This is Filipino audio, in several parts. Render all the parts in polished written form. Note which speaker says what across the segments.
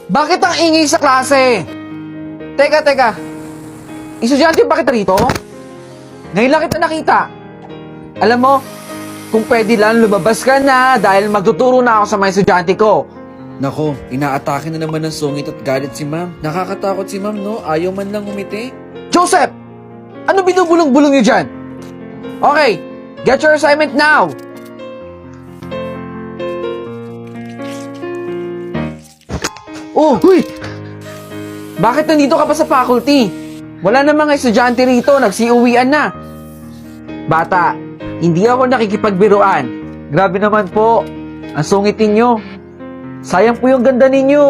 Speaker 1: Bakit ang ingay sa klase? Teka. Estudyante ba kita rito? Ngayon lang kita nakita. Alam mo, kung pwede lang lumabas ka na dahil magtuturo na ako sa mga estudyante ko.
Speaker 2: Nako, inaatake na naman ng sungit at galit si ma'am. Nakakatakot si ma'am, no? Ayaw man lang umiti.
Speaker 1: Joseph! Ano binubulong-bulong niyo dyan? Okay, get your assignment now! Oh, huy! Bakit nandito ka pa sa faculty? Wala na mga estudyante rito, nagsiuwian na. Bata, hindi ako nakikipagbiruan. Grabe naman po, ang sungit ninyo. Sayang po yung ganda ninyo.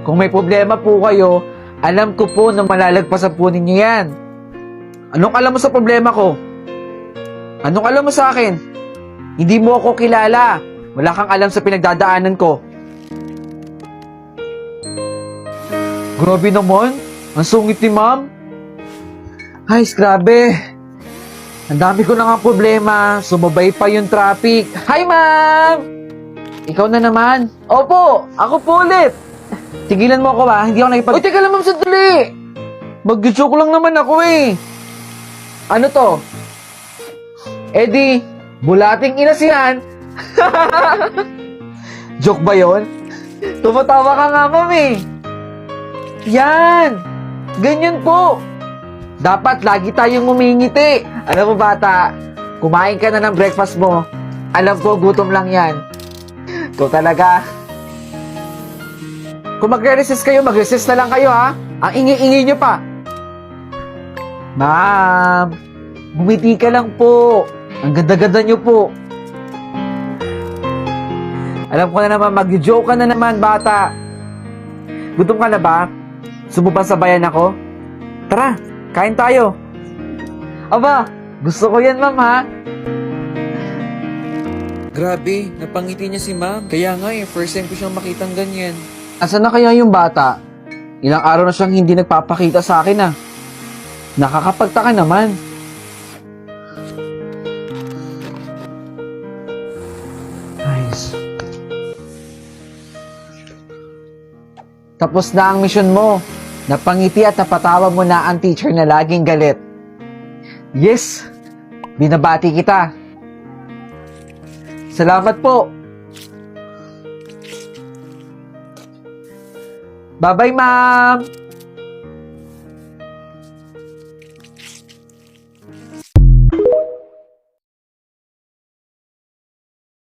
Speaker 1: Kung may problema po kayo, alam ko po na malalagpasan po ninyo yan. Anong alam mo sa problema ko? Anong alam mo sa akin? Hindi mo ako kilala. Wala kang alam sa pinagdadaanan ko. Grabe naman. Ang sungit ni ma'am. Ay, grabe. Ang dami ko na nga problema. Sumabay pa yung traffic. Hi, ma'am! Ikaw na naman. Opo, ako po ulit. Tigilan mo ako ba? Hindi ako nakipag... Uy, teka lang ma'am, sandali. Mag-joke lang naman ako eh. Ano to? Eddie, bulating inasihan. Joke ba yon? Tumatawa ka nga, ma'am eh. Yan! Ganyan po! Dapat lagi tayong umingiti. Alam mo bata, kumain ka na ng breakfast mo. Alam ko, gutom lang yan. Ito talaga. Kung magre-resist kayo, mag-resist na lang kayo ha. Ang ingi-ingi nyo pa. Ma'am, bumiti ka lang po. Ang ganda-ganda nyo po. Alam ko na naman, mag-joke ka na naman, bata. Gutom ka na ba? Sumuba sa bayan ako? Tara, kain tayo. Aba, gusto ko yan, ma'am, ha?
Speaker 2: Grabe, napangiti niya si ma'am. Kaya nga eh, first time ko siyang makitang ganyan.
Speaker 1: Asan na kaya yung bata? Ilang araw na siyang hindi nagpapakita sa akin, ah. Nakakapagtaka naman. Nice. Tapos na ang mission mo. Napangiti at napatawa mo na ang teacher na laging galit. Yes! Binabati kita. Salamat po. Bye-bye, ma'am!